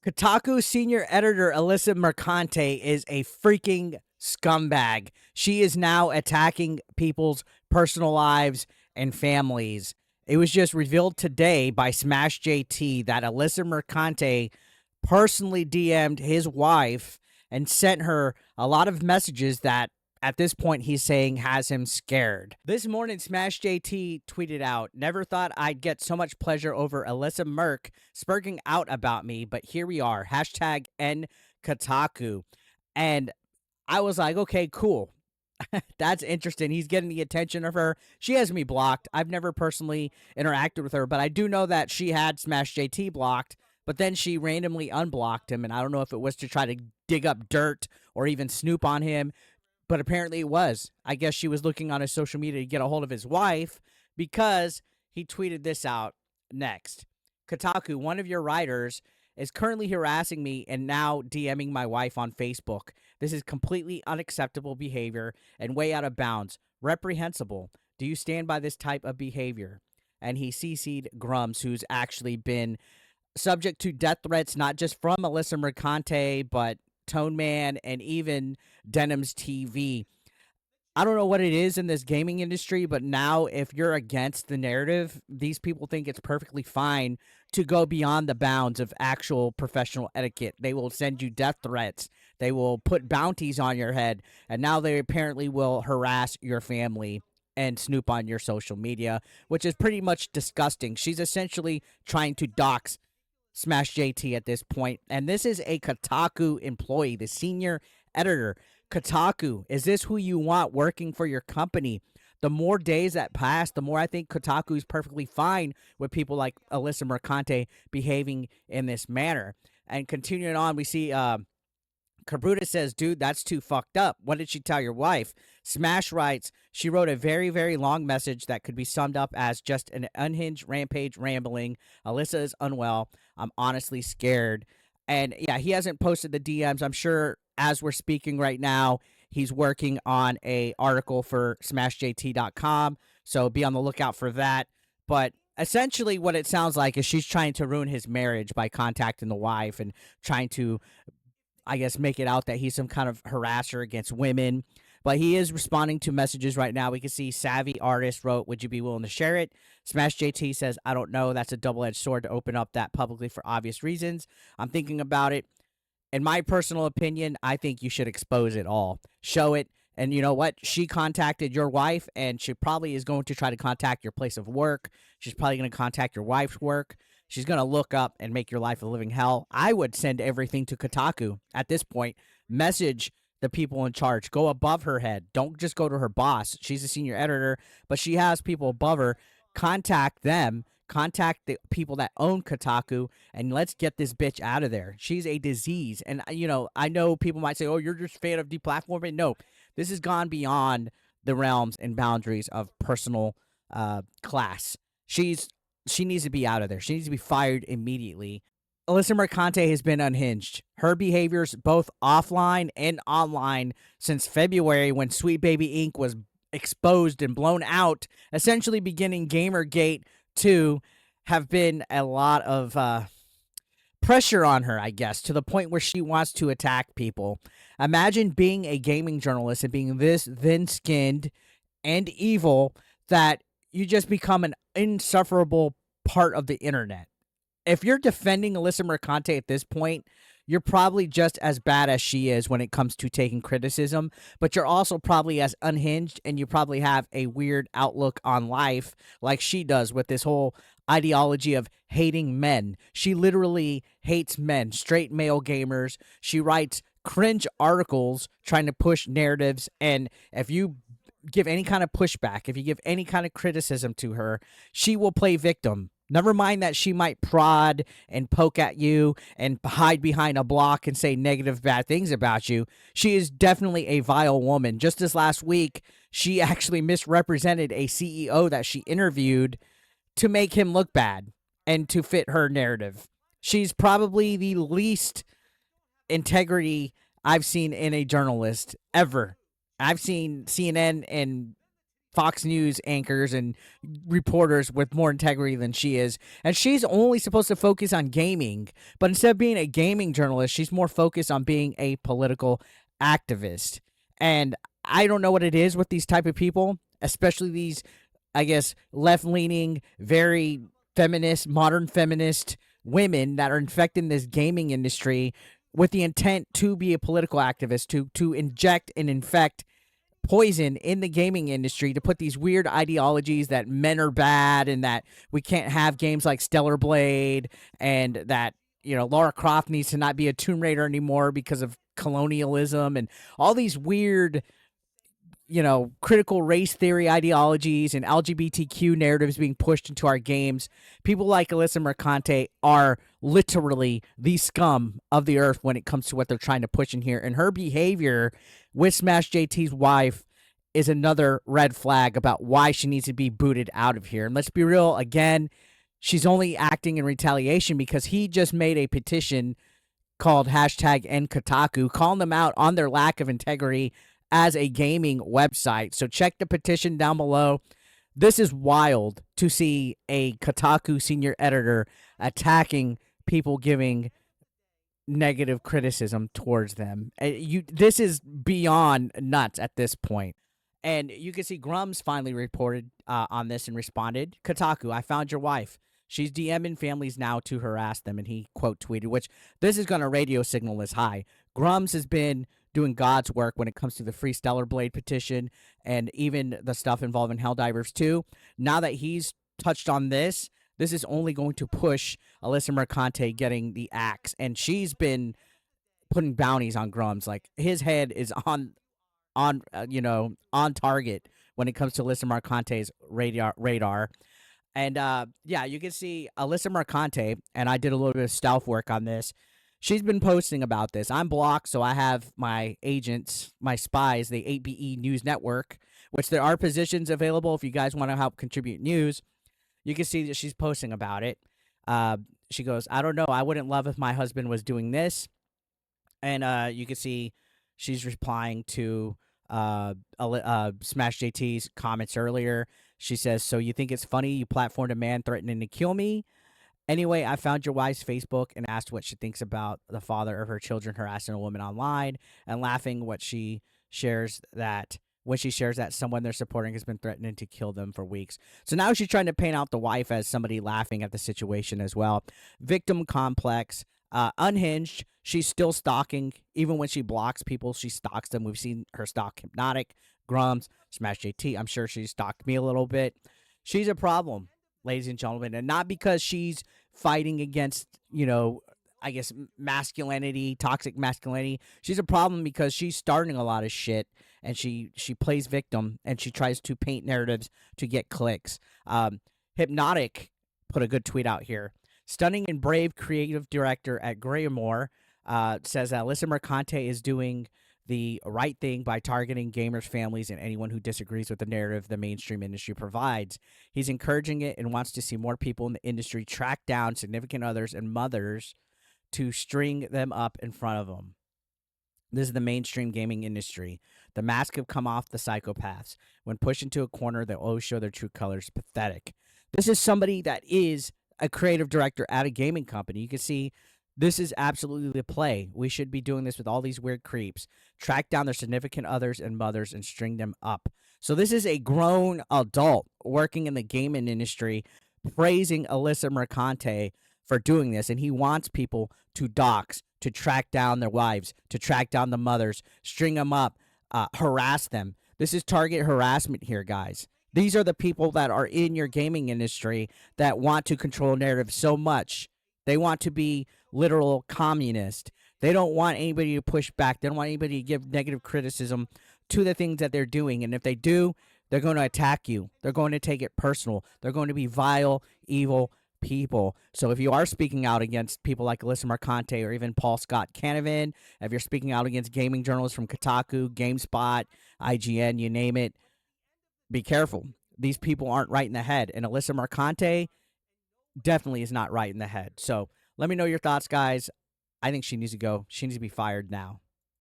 Kotaku senior editor Alyssa Mercante is a freaking scumbag. She is now attacking people's personal lives and families. It was just revealed today by Smash JT that Alyssa Mercante personally DM'd his wife and sent her a lot of messages that at this point he's saying has him scared. This morning, Smash JT tweeted out, "Never thought I'd get so much pleasure over Alyssa Merc spurging out about me, but here we are. Hashtag N Kotaku." And I was like, okay, cool. That's interesting. He's getting the attention of her. She has me blocked. I've never personally interacted with her, but I do know that she had Smash JT blocked, but then she randomly unblocked him. And I don't know if it was to try to dig up dirt or even snoop on him, but apparently it was. I guess she was looking on his social media to get a hold of his wife because he tweeted this out next. "Kotaku, one of your writers, is currently harassing me and now DMing my wife on Facebook. This is completely unacceptable behavior and way out of bounds. Reprehensible. Do you stand by this type of behavior?" And he CC'd Grums, who's actually been subject to death threats, not just from Alyssa Mercante, but Tone Man and even Denim's TV. I don't know what it is in this gaming industry, but now if you're against the narrative, these people think it's perfectly fine to go beyond the bounds of actual professional etiquette. They will send you death threats. They will put bounties on your head. And now they apparently will harass your family and snoop on your social media, which is pretty much disgusting. She's essentially trying to dox Smash JT at this point. And this is a Kotaku employee, the senior editor. Kotaku, is this who you want working for your company? The more days that pass, the more I think Kotaku is perfectly fine with people like Alyssa Mercante behaving in this manner. And continuing on, we see Kabruta says, "Dude, that's too fucked up. What did she tell your wife?" Smash writes, "She wrote a very, very long message that could be summed up as just an unhinged rampage rambling. Alyssa is unwell. I'm honestly scared." And yeah, he hasn't posted the DMs. I'm sure as we're speaking right now, he's working on a article for smashjt.com. So be on the lookout for that. But essentially what it sounds like is she's trying to ruin his marriage by contacting the wife and trying to, I guess, make it out that he's some kind of harasser against women. But he is responding to messages right now. We can see Savvy Artist wrote, "Would you be willing to share it?" Smash JT says, "I don't know. That's a double-edged sword to open up that publicly for obvious reasons. I'm thinking about it. In my personal opinion, I think you should expose it all. Show it. And you know what? She contacted your wife, and she probably is going to try to contact your place of work. She's probably going to contact your wife's work. She's going to look up and make your life a living hell. I would send everything to Kotaku at this point. Message the people in charge. Go above her head. Don't just go to her boss. She's a senior editor, but she has people above her. Contact them. Contact the people that own Kotaku, and let's get this bitch out of there. She's a disease. And, you know, I know people might say, oh, you're just a fan of deplatforming. No, this has gone beyond the realms and boundaries of personal class. She needs to be out of there. She needs to be fired immediately. Alyssa Mercante has been unhinged. Her behaviors, both offline and online, since February when Sweet Baby Inc. was exposed and blown out, essentially beginning Gamergate 2, have been a lot of pressure on her, I guess, to the point where she wants to attack people. Imagine being a gaming journalist and being this thin-skinned and evil that you just become an insufferable part of the internet. If you're defending Alyssa Mercante at this point, you're probably just as bad as she is when it comes to taking criticism, but you're also probably as unhinged, and you probably have a weird outlook on life like she does with this whole ideology of hating men. She literally hates men, straight male gamers. She writes cringe articles trying to push narratives, and if you give any kind of pushback, if you give any kind of criticism to her, she will play victim. Never mind that she might prod and poke at you and hide behind a block and say negative, bad things about you. She is definitely a vile woman. Just this last week, she actually misrepresented a CEO that she interviewed to make him look bad and to fit her narrative. She's probably the least integrity I've seen in a journalist ever. I've seen CNN and Fox News anchors and reporters with more integrity than she is. And she's only supposed to focus on gaming. But instead of being a gaming journalist, she's more focused on being a political activist. And I don't know what it is with these type of people, especially these, I guess, left-leaning, very feminist, modern feminist women that are infecting this gaming industry with the intent to be a political activist, to inject and infect poison in the gaming industry, to put these weird ideologies that men are bad and that we can't have games like Stellar Blade, and that, you know, Lara Croft needs to not be a Tomb Raider anymore because of colonialism, and all these weird, you know, critical race theory ideologies and LGBTQ narratives being pushed into our games. People like Alyssa Mercante are literally the scum of the earth when it comes to what they're trying to push in here. And her behavior with Smash JT's wife is another red flag about why she needs to be booted out of here. And let's be real, again, she's only acting in retaliation because he just made a petition called #NKotaku, calling them out on their lack of integrity as a gaming website. So check the petition down below. This is wild to see a Kotaku senior editor attacking people giving negative criticism towards them. This is beyond nuts at this point. And you can see Grums finally reported on this and responded. Kotaku, I found your wife. She's DMing families now to harass them. And he quote tweeted, which this is going to radio signal as high. Grums has been doing God's work when it comes to the Free Stellar Blade petition and even the stuff involving Helldivers 2. Now that he's touched on this, this is only going to push Alyssa Mercante getting the axe. And she's been putting bounties on Grums. Like, his head is on target when it comes to Alyssa Mercante's radar. And yeah, you can see Alyssa Mercante, and I did a little bit of stealth work on this. She's been posting about this. I'm blocked, so I have my agents, my spies, the 8BE News Network, which there are positions available if you guys want to help contribute news. You can see that she's posting about it. She goes, I don't know. I wouldn't love if my husband was doing this. And you can see she's replying to Smash JT's comments earlier. She says, so you think it's funny you platformed a man threatening to kill me? Anyway, I found your wife's Facebook and asked what she thinks about the father of her children harassing a woman online, and laughing when she shares that someone they're supporting has been threatening to kill them for weeks. So now she's trying to paint out the wife as somebody laughing at the situation as well. Victim complex, unhinged. She's still stalking. Even when she blocks people, she stalks them. We've seen her stalk Hypnotic, Grums, Smash JT. I'm sure she stalked me a little bit. She's a problem, ladies and gentlemen, and not because she's fighting against, I guess, masculinity, toxic masculinity. She's a problem because she's starting a lot of shit, and she plays victim, and she tries to paint narratives to get clicks. Hypnotic put a good tweet out here. Stunning and brave creative director at GRIMOIRE says that Alyssa Mercante is doing the right thing by targeting gamers' families and anyone who disagrees with the narrative the mainstream industry provides. He's encouraging it and wants to see more people in the industry track down significant others and mothers to string them up in front of them. This is the mainstream gaming industry. The mask have come off the psychopaths. When pushed into a corner, they always show their true colors. Pathetic. This is somebody that is a creative director at a gaming company. You can see this is absolutely the play. We should be doing this with all these weird creeps. Track down their significant others and mothers and string them up. So this is a grown adult working in the gaming industry praising Alyssa Mercante for doing this. And he wants people to dox, to track down their wives, to track down the mothers, string them up, harass them. This is target harassment here, guys. These are the people that are in your gaming industry that want to control narrative so much. They want to be literal communist. They don't want anybody to push back. They don't want anybody to give negative criticism to the things that they're doing. And if they do, they're going to attack you. They're going to take it personal. They're going to be vile, evil people. So if you are speaking out against people like Alyssa Mercante or even Paul Scott Canavan, if you're speaking out against gaming journalists from Kotaku, GameSpot, IGN, you name it, be careful. These people aren't right in the head. And Alyssa Mercante definitely is not right in the head. So let me know your thoughts, guys. I think she needs to go. She needs to be fired now.